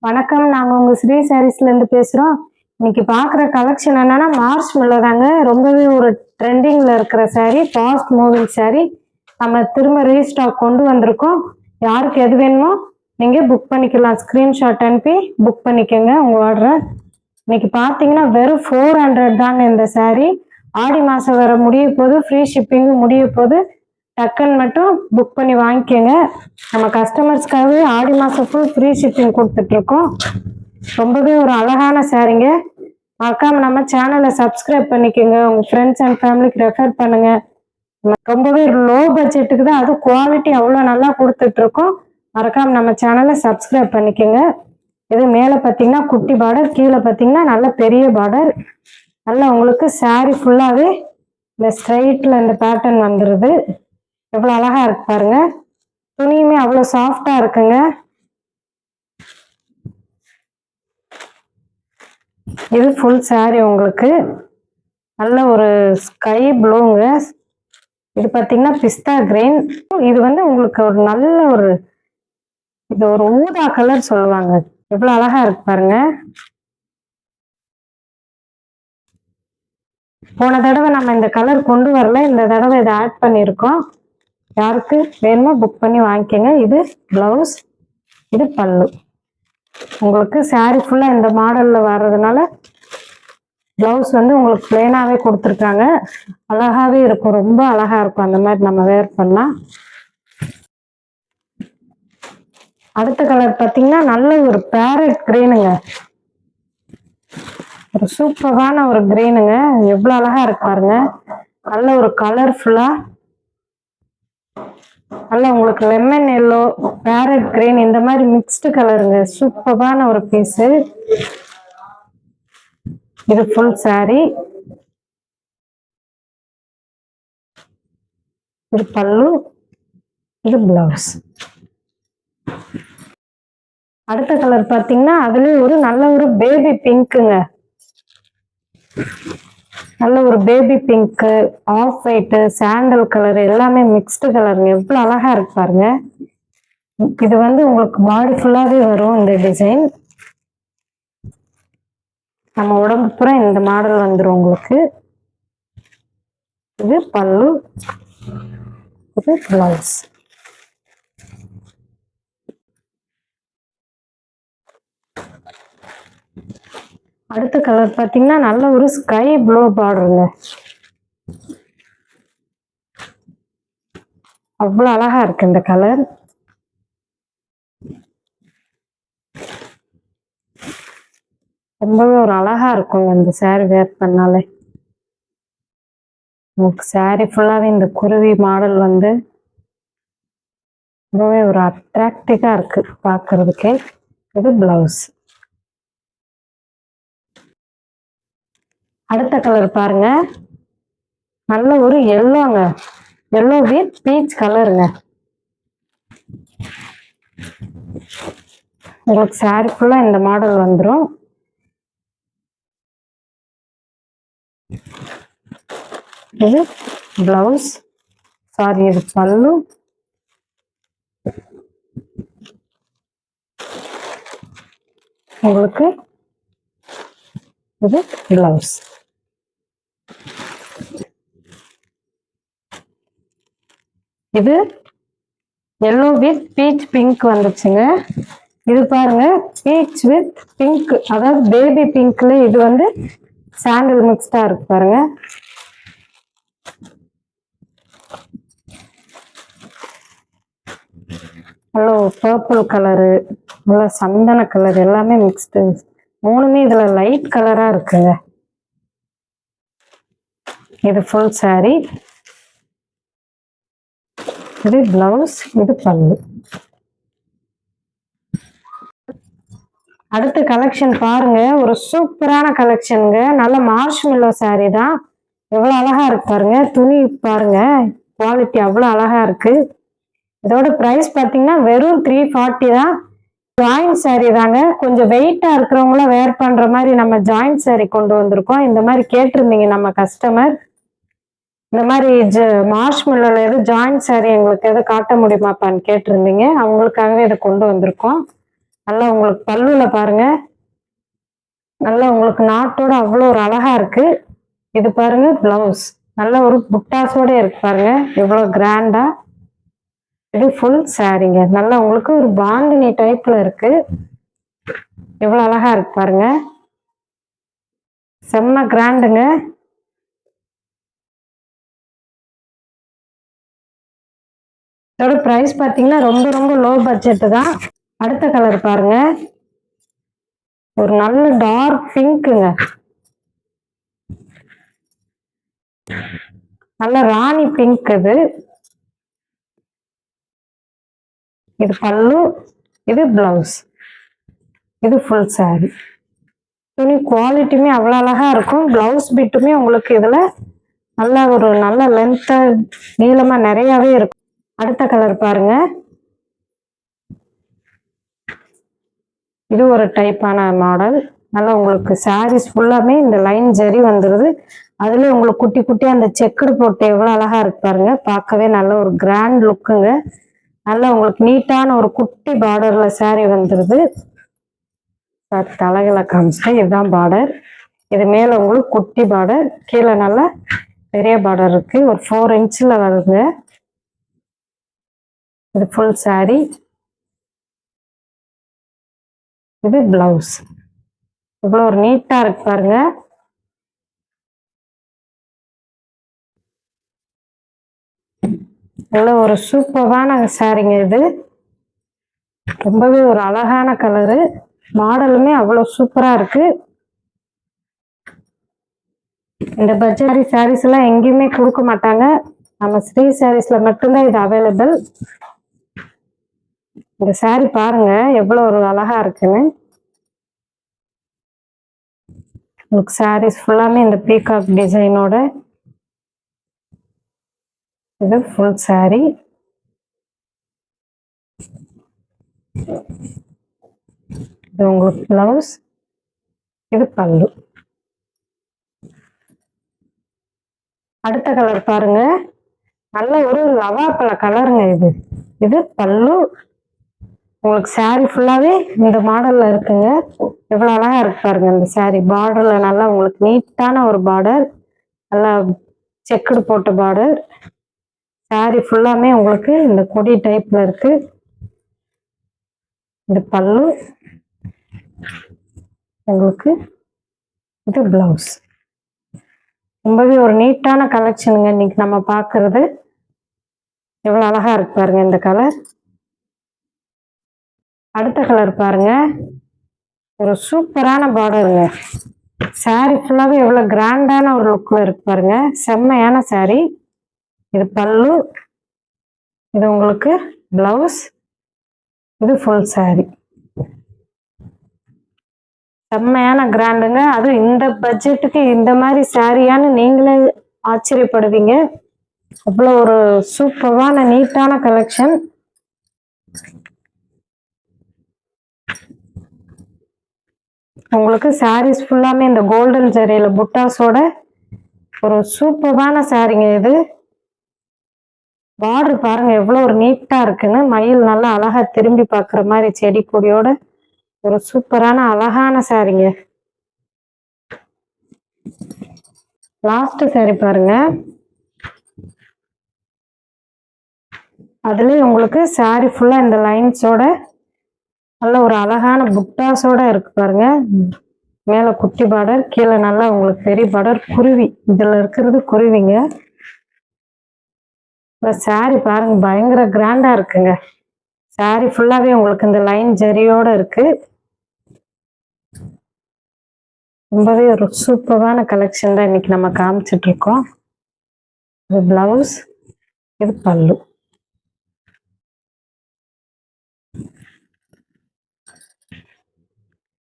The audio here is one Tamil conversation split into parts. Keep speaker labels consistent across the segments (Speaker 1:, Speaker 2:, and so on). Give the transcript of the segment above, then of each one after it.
Speaker 1: வணக்கம். நாங்க உங்க ஸ்ரீ சாரீஸ்ல இருந்து பேசுறோம். இன்னைக்கு பாக்குற கலெக்ஷன் என்னன்னா மார்ச் தாங்க. ரொம்பவே ஒரு ட்ரெண்டிங்ல இருக்கிற சாரி, ஃபாஸ்ட் மூவிங் சாரி. நம்ம திரும்ப ரீஸ்டாக் கொண்டு வந்திருக்கோம். யாருக்கு எது வேணுமோ நீங்க புக் பண்ணிக்கலாம். ஸ்கிரீன்ஷாட் அனுப்பி புக் பண்ணிக்கோங்க உங்க ஆர்டரை. இன்னைக்கு பாத்தீங்கன்னா வெறும் 400 தாங்க இந்த சாரி. ஆடி மாசம் வர முடிய போது, ஃப்ரீ ஷிப்பிங் முடிய போது, டக்குன்னு மட்டும் புக் பண்ணி வாங்கிக்கோங்க. நம்ம கஸ்டமர்ஸ்க்காகவே ஆடி மாதம் ஃபுல் ஃப்ரீ ஷிப்பிங் கொடுத்துட்ருக்கோம். ரொம்பவே ஒரு அழகான சாரீங்க. மறக்காம நம்ம சேனலை சப்ஸ்கிரைப் பண்ணிக்கோங்க. உங்கள் ஃப்ரெண்ட்ஸ் அண்ட் ஃபேமிலிக்கு ரெஃபர் பண்ணுங்க. ரொம்பவே லோ பட்ஜெட்டுக்கு தான், அது குவாலிட்டி அவ்வளோ நல்லா கொடுத்துட்ருக்கோம். மறக்காம நம்ம சேனலை சப்ஸ்கிரைப் பண்ணிக்கோங்க. இது மேலே பார்த்தீங்கன்னா குட்டி பார்டர், கீழே பார்த்தீங்கன்னா நல்ல பெரிய பார்டர். நல்லா உங்களுக்கு சாரீ ஃபுல்லாகவே இந்த ஸ்ட்ரைட்டில் இந்த பேட்டர்ன் வந்துடுது. எவ்வளோ அழகா இருக்கு பாருங்க. துணியுமே அவ்வளோ சாஃப்டா இருக்குங்க. இது ஃபுல் சாரி உங்களுக்கு நல்ல ஒரு ஸ்கை ப்ளூங்க. இது பார்த்தீங்கன்னா பிஸ்தா கிரீன். இது வந்து உங்களுக்கு ஒரு நல்ல ஒரு இது ஒரு ஊதா கலர் சொல்லுவாங்க. எவ்வளோ அழகா இருக்கு பாருங்க. போன தடவை நம்ம இந்த கலர் கொண்டு வரல, இந்த தடவை இதை ஆட் பண்ணியிருக்கோம். யாருக்கு வேணுமோ புக் பண்ணி வாங்கிக்கோங்க. இது பிளவுஸ், இது பல்லு. உங்களுக்கு சாரி ஃபுல்லா இந்த மாடல்ல வர்றதுனால பிளவுஸ் வந்து உங்களுக்கு பிளெயினாவே கொடுத்துருக்காங்க. அழகாவே இருக்கும், ரொம்ப அழகா இருக்கும் அந்த மாதிரி நம்ம வேர் பண்ணா. அடுத்த கலர் பார்த்தீங்கன்னா நல்ல ஒரு பேரட் கிரீனுங்க. ஒரு சூப்பரான ஒரு கிரீனுங்க. எவ்வளவு அழகா இருக்கு பாருங்க. நல்ல ஒரு கலர்ஃபுல்லா, நல்ல உங்களுக்கு லெமன் எல்லோ, பேரட் கிரீன், இந்த மாதிரி மிக்ஸ்டு கலருங்க. சூப்பரான ஒரு பீஸு. இது ஃபுல் சாரி. இது பல்லு, இது பிளவுஸ். அடுத்த கலர் பார்த்தீங்கன்னா அதுலயும் ஒரு நல்ல ஒரு பேபி பிங்க்குங்க. நல்ல ஒரு baby pink, off white, sandal colour, எல்லாமே மிக்ஸ்டு கலருங்க. எவ்வளவு அழகா இருக்கு பாருங்க. இது வந்து உங்களுக்கு பாடி ஃபுல்லாவே வரும் இந்த டிசைன். நம்ம உடம்பு பூரா இந்த மாடல் வந்துடும் உங்களுக்கு. இது பல்லு, இது பிளவுஸ். அடுத்த கலர் பார்த்தீங்கன்னா நல்ல ஒரு ஸ்கை ப்ளூ பார்டருங்க. அவ்வளோ அழகா இருக்கு இந்த கலர். ரொம்பவே ஒரு அழகா இருக்கும் இந்த சாரி வேர் பண்ணாலே. உங்களுக்கு சாரி ஃபுல்லாவே இந்த குருவி மாடல் வந்து ரொம்பவே ஒரு அட்ராக்டிவா இருக்கு பார்க்கிறதுக்கே. இது பிளவுஸ். அடுத்த கலர் பாருங்க, நல்ல ஒரு எல்லோங்க. எல்லோ வித் பீச் கலருங்க. உங்களுக்கு சாரி ஃபுல்லா இந்த மாடல் வந்துடும். இது பிளவுஸ், சாரி இது பல்லு. உங்களுக்கு இது பிளவுஸ். இது எல்லோ வித் பீச் பிங்க் வந்துச்சுங்க. இது பாருங்க, பீச் வித் பிங்க், அதாவது பேபி பிங்க்ல இது வந்து சாண்டல் மிக்ஸ்டா இருக்கு பாருங்க. நல்ல பர்பிள் கலரு, நல்ல சந்தன கலர், எல்லாமே மிக்ஸ்டு. மூணுமே இதுல லைட் கலரா இருக்குங்க. இது ஃபுல் சாரி. இது பிளவுஸ், இது பல்லு. அடுத்த கலெக்ஷன் பாருங்க, ஒரு சூப்பரான கலெக்ஷனுங்க. நல்ல மார்ஷ்மெல்லோ சாரி தான். எவ்வளவு அழகா இருக்கு பாருங்க. துணி பாருங்க, குவாலிட்டி அவ்வளவு அழகா இருக்கு. இதோட பிரைஸ் பார்த்தீங்கன்னா வெறும் 340 தான். ஜாயிண்ட் சாரி தாங்க. கொஞ்சம் வெயிட்டா இருக்கிறவங்களும் வேர் பண்ற மாதிரி நம்ம ஜாயிண்ட் சாரி கொண்டு வந்திருக்கோம். இந்த மாதிரி கேட்டிருந்தீங்க நம்ம கஸ்டமர். இந்த மாதிரி மார்ஷ்மெல்லோல எது ஜாயிண்ட் சாரி எங்களுக்கு எதை காட்ட முடியுமாப்பான்னு கேட்டிருந்தீங்க. அவங்களுக்காகவே இதை கொண்டு வந்திருக்கோம். நல்லா உங்களுக்கு பல்லுல பாருங்க, நல்லா உங்களுக்கு நாட்டோட அவ்வளோ ஒரு அழகா இருக்கு. இது பாருங்க பிளவுஸ், நல்ல ஒரு புட்டாஸோட இருக்கு பாருங்க, எவ்வளோ கிராண்டா. இது ஃபுல் சாரீங்க, நல்லா உங்களுக்கு ஒரு பாந்தினி டைப்ல இருக்கு. எவ்வளோ அழகா இருக்கு பாருங்க, செம்ம கிராண்டுங்க. இதோட பிரைஸ் பார்த்தீங்கன்னா ரொம்ப ரொம்ப லோ பட்ஜெட் தான். அடுத்த கலர் பாருங்க, ஒரு நல்ல டார்க் பிங்க்குங்க, நல்ல ராணி பிங்க். இது பல்லு, இது பிளவுஸ், இது ஃபுல் சாரி. துணி குவாலிட்டியுமே அவ்வளோ அழகா இருக்கும். பிளவுஸ் பிட்டுமே உங்களுக்கு இதுல நல்ல ஒரு நல்ல லென்த்தா நீளமா நிறையவே இருக்கும். அடுத்த கலர் பாருங்க, இது ஒரு டைப்பான மாடல். நல்லா உங்களுக்கு சாரீஸ் ஃபுல்லாமே இந்த லைன் ஜரி வந்துருது. அதுல உங்களுக்கு குட்டி குட்டி அந்த செக்குடு போட்டு எவ்வளவு அழகா இருக்கு பாருங்க, பார்க்கவே நல்ல ஒரு கிராண்ட் லுக்குங்க. நல்லா உங்களுக்கு நீட்டான ஒரு குட்டி பார்டர்ல சாரி வந்துருது. தலைகளை காமிச்சிட்டேன், இதுதான் பார்டர். இது மேல உங்களுக்கு குட்டி பார்டர், கீழே நல்லா பெரிய பார்டர் இருக்கு, ஒரு 4 இன்ச்ல வருது. இது ஃபுல் சாரி, இது பிளவுஸ். இவ்வளவு ஒரு நீட்டா இருக்கு பாருங்க. இவ்வளவு ஒரு சூப்பரான சாரிங்க இது. ரொம்பவே ஒரு அழகான கலரு, மாடலுமே அவ்வளவு சூப்பரா இருக்கு. இந்த பட்ஜெட் சாரீஸ் எல்லாம் எங்கேயுமே கொடுக்க மாட்டாங்க, நம்ம ஸ்ரீ சாரீஸ்ல மட்டும்தான் இது அவைலபிள். இந்த சாரி பாருங்க எவ்வளவு ஒரு அழகா இருக்குன்னு. உங்களுக்கு சாரீஸ் ஃபுல்லாமே இந்த பீகாக் டிசைனோட. இது ஃபுல் சாரி, இது உங்களுக்கு பிளவுஸ், இது பல்லு. அடுத்த கலர் பாருங்க, நல்ல ஒரு லவாப்பழ கலருங்க இது. இது பல்லு, உங்களுக்கு சாரி ஃபுல்லாவே இந்த மாடல்ல இருக்குங்க. எவ்வளவு அழகா இருக்கு பாருங்க இந்த சாரி. பார்டர்ல நல்லா உங்களுக்கு நீட்டான ஒரு பார்டர், நல்லா செக்குடு போட்ட பார்டர். சாரி ஃபுல்லாமே உங்களுக்கு இந்த கொடி டைப்ல இருக்கு. இது பல்லு, உங்களுக்கு இது பிளவுஸ். ரொம்பவே ஒரு நீட்டான கலெக்ஷனுங்க இன்னைக்கு நம்ம பாக்குறது. எவ்வளவு அழகா இருக்கு பாருங்க இந்த கலர். அடுத்த கலர் பாருங்க, ஒரு சூப்பரான பார்டருங்க. சாரி ஃபுல்லாவே எவ்வளவு கிராண்டான ஒரு லுக்ல இருக்கு பாருங்க, செம்மையான சாரி. இது பல்லு, இது உங்களுக்கு பிளவுஸ், இது ஃபுல் சாரி. செம்மையான கிராண்டுங்க. அதுவும் இந்த பட்ஜெட்டுக்கு இந்த மாதிரி சாரியான்னு நீங்களே ஆச்சரியப்படுவீங்க. அவ்வளோ ஒரு சூப்பரான நீட்டான கலெக்ஷன். உங்களுக்கு சாரீஸ் ஃபுல்லாமே இந்த கோல்டன் ஜரியில புட்டாஸோட ஒரு சூப்பரான சாரிங்க இது. பார்டர் பாருங்க எவ்வளவு ஒரு நீட்டா இருக்குன்னு, மயில் நல்லா அழகா திரும்பி பார்க்குற மாதிரி செடி கொடியோட ஒரு சூப்பரான அழகான சாரிங்க. லாஸ்ட் சாரி பாருங்க, அதுலயும் உங்களுக்கு சாரி ஃபுல்லா இந்த லைன்ஸோட நல்ல ஒரு அழகான புட்டாஸோட இருக்கு பாருங்க. மேல குட்டி பார்டர், கீழே நல்லா உங்களுக்கு பெரிய பார்டர், குருவி. இதுல இருக்கிறது குருவிங்க. சாரி பாருங்க பயங்கர கிராண்டா இருக்குங்க. சாரி ஃபுல்லாவே உங்களுக்கு இந்த லைன் ஜரியோட இருக்கு. ரொம்பவே ஒரு சூப்பரான கலெக்ஷன் தான் இன்னைக்கு நம்ம காமிச்சிட்டு இருக்கோம். இது பிளவுஸ், இது பல்லு.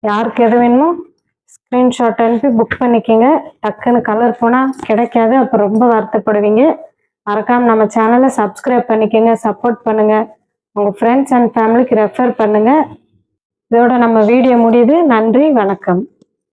Speaker 1: யாருக்கு எது வேணுமோ ஸ்கிரீன்ஷாட் அனுப்பி புக் பண்ணிக்கோங்க. டக்குன்னு கலர் போனா கிடைக்காது, அப்போ ரொம்ப வருத்தப்படுவீங்க. மறக்காம நம்ம சேனலை சப்ஸ்கிரைப் பண்ணிக்கோங்க, சப்போர்ட் பண்ணுங்க, உங்க ஃப்ரெண்ட்ஸ் அண்ட் ஃபேமிலிக்கு ரெஃபர் பண்ணுங்க. இதோட நம்ம வீடியோ முடியுது. நன்றி, வணக்கம்.